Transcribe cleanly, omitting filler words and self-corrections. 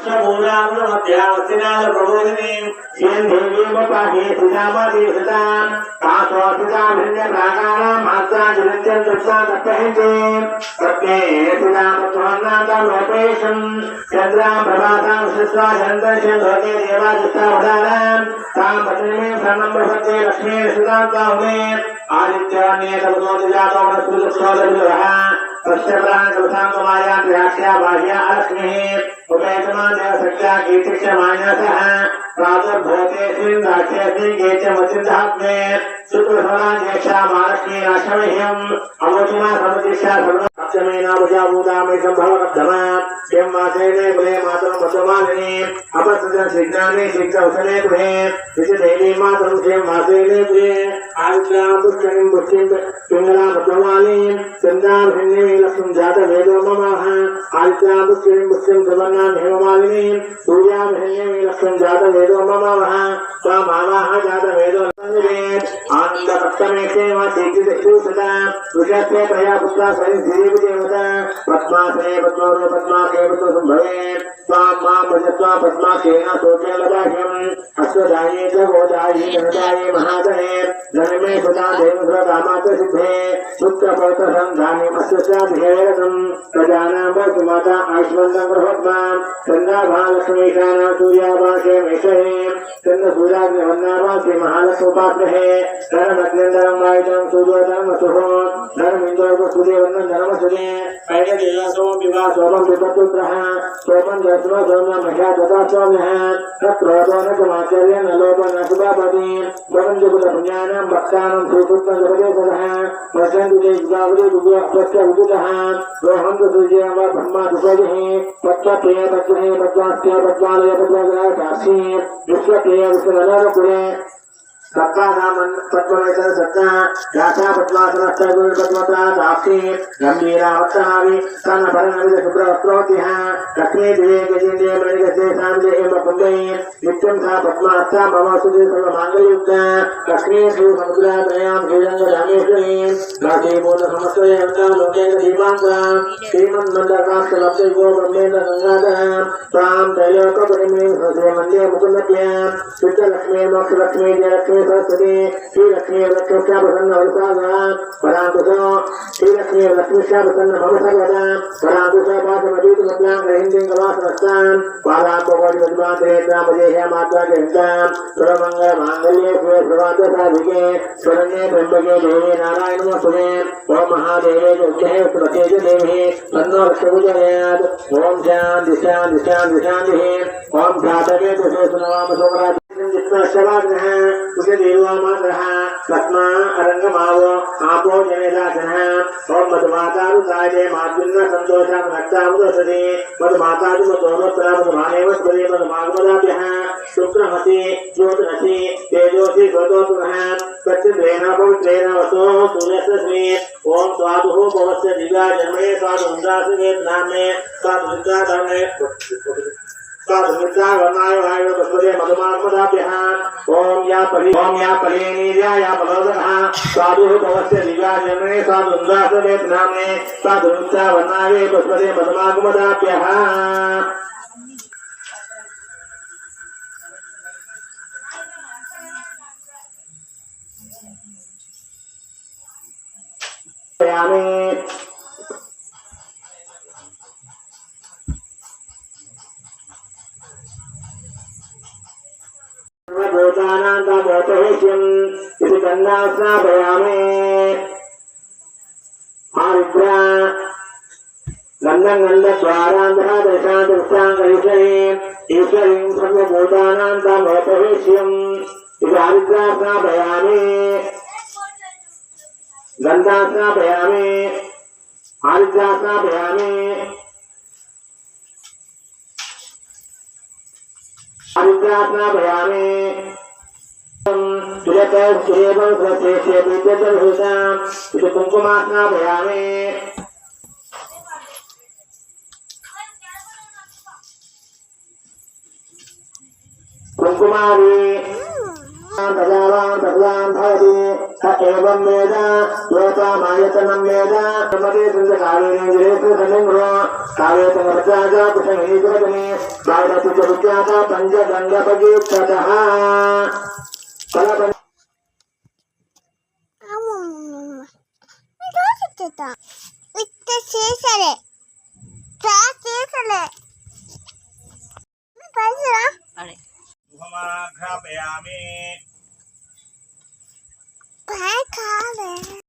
समुदामनमत्यावसिनाल प्रबोधिनी येन देवी मपाहि सुजामति सुतां तासो सुजाभिन्य प्राकारां मात्रा जलञ्जन तत्सा तप्पहिते सत्ये सुजामत्वन्नातं लोपेशं चन्द्रां प्रभातां सुस्वा चन्द्रस्य लोके देवादित्यावतारां तां पत्नीं शरणं प्रपद्ये लक्ष्मीं सुतां ताहुमे आदित्यान्ये तपसो जातो मनस्पृतक्षोदविदुरः तस्यप्राण कलसां कमाया त्र्याक्ष्या बाह्या अलक्ष्मीः उपेतमा देवसख्या कीर्तिश्च मान्यसः प्रातर्भवतेऽस्मिन् राक्षसेऽस्मिन् केच मतिर्धात्मे शुक्रफला ज्येष्ठा महालक्ष्मी राष्ट्रमह्यम् अवोचना समतिष्ठा सर्वक्षमेना भुजाभूतामि सम्भवकब्धमा यं मासेने कुले मातरं मधुमालिनी अपसृजन शिग्नानि शिग्धौसने गृहे इति देवी मातरं श्रियं मासेने कुले आयुष्यां पुष्करिं पुष्टिं पिङ्गलां मधुमालिनीं चन्द्राभिन्ने लक्ष्मीं जातवेदो ममः आयुष्यां पुष्करिं पुष्टिं सुवर्णां हेममालिनीं सूर्याभिन्ने लक्ष्मीं जातवेदो ममः स्वामावाह जातवेदो आनन्दपत्तमेक्षेम दीक्षितक्षुसता वृषस्य प्रयापुत्रा स्वयंदेवदेवता पद्मासने पद्मो पद्माके पद्मसम्भवे स्वां मां भजत्वा पद्माकेन सोचलदाह्यम् अश्वदाये च गोदाये धनदाये महादये धनमे सुता देवसुरकामात् सिद्धे पुत्रपौत्रसन्धानीम् अश्वस्याधिहेरतम् प्रजानां वर्तमाता आयुष्मन्दं गृहोत्मां चन्द्राभालक्ष्मीशानां सूर्याभाषे मेषहे चन्द्रसूर्याग्निवन्नाभाषे महालक्ष्मीपात्रहे धनमग्निन्दरं वायुतं सूर्योदरं वसुः धनमिन्दोर्वसुदेवन्नं धनमसुदे कैकदेयसो विवा सोमं पितपुत्रः सोमं दर्शनो सोम्यं मह्या तथा सौम्यः तत्रोतो न समाचार्य न लोपो न सुभापति वरं जगुलपुण्यानां भक्तानां श्रीकृष्णं जगदेशः वसन्तु ते युगावधि युगे अपस्य उदितः रोहं तु सूर्यं वा ब्रह्मा दुपदिः पत्तप्रिय पद्महे पद्मास्त्य पद्मालय पद्मग्रह साक्षी विश्वप्रिय विश्वनरकुले सत्तानामन् पद्मवेतन सत्ता याथा पद्मासनस्तगुण पद्मता साक्षी गंभीरावतारि स्तनभरणविद शुभ्रवस्त्रोतिः लक्ष्मी दिवे गजेन्द्रे मणिगसे सामजे एव पुण्डे नित्यं सा पद्मास्ता मम सुदे सर्वमाङ्गलयुक्ता लक्ष्मी सुसमुद्रात्रयां श्रीरङ्गरामेश्वरी राशीमूलसमस्तयन्तां लोकेन धीमाङ्गां श्रीमन्मन्दकाक्षलब्धैको ब्रह्मेन्द्र गङ्गाधः त्वां त्रैलोकपरिमीं श्रीमन्ये मुकुन्दप्यां चित्तलक्ष्मी मोक्षलक्ष्मी जयलक्ष्मी सरस्वती श्री लक्ष्मी लक्ष्मीश्या प्रसन्न वरसागा परांकुशो श्री लक्ष्मी लक्ष्मीश्या प्रसन्न मम सर्वदा परांकुशो पाठमदीत मत्लां ग्रहिंदिं कलासनस्तां पालाम्बोगोडि मधुमात्रेत्रा मजेह्या मात्रा जयन्तां सर्वमङ्गल माङ्गल्ये शिवे सर्वार्थ साधिके शरण्ये त्र्यम्बके देवी नारायण नमोस्तुते ओम महादेवे जय सुमते देवी तन्नो लक्ष्मीपूजयात् ओम शान्ति शान्ति शान्ति शान्तिः ओम ध्यातवे तुसे सुनवाम सोमराज जित्नश्चवाग्नः उसे देवामात्रः तस्मा अरङ्गमावो आपो जनेदासनः ओम मधुमातारुताये मातुन्न सन्तोषं भक्तामुदसति मधुमातारु मधुमोत्तरा मधुमानेव स्मरे मधुमागमदाभ्यः शुक्रमति ज्योतिरसि तेजोसि गोतोतुनः तच्चिद्रेण पवित्रेण वसो सूर्यस्मि ओम स्वादुः भवस्य दिव्या जन्मने स्वादुन्दासि वेदनाम्ने स्वादुन्दाधर्मे वर्णाय वाय बस्पदे मधुमात्मदाभ्यः ओम या पलेनीर्या या पलोदकः साधुः भवस्य दिव्या जन्मने साधुन्दास वेदनाम्ने साधुन्दा वर्णाय बस्पदे मधुमात्मदाभ्यः भूतानान्तमोतहेष्यम् इति गन्धास्नापयामि आरुद्रा गन्धद्वारान्तः दशान्तरिष्टाङ्गरीश्वरी ईश्वरीं सर्वभूतानान्तमोतहेष्यम् इति आरुद्रा स्नापयामि गन्धास्नापयामि आरुद्रा स्नापयामि आरुद्रास्नापयामि तुलतः सुरेवं स्वश्रेष्ठे प्रीत्यर्थभूतां इति कुङ्कुमास्नापयामि कुङ्कुमादि तदावां भवति स एवं वेद लोकामायतनं वेद समते सुन्दकालेन गिरेषु समिङ्ग्रो काले तंगपचाजा पुष्णि गुणतमे बायदा पुष्पचाता पंचगंगा पगीततः कला इत्ते शेषले पैसरा अरे समाघ्रापयामि काय खाले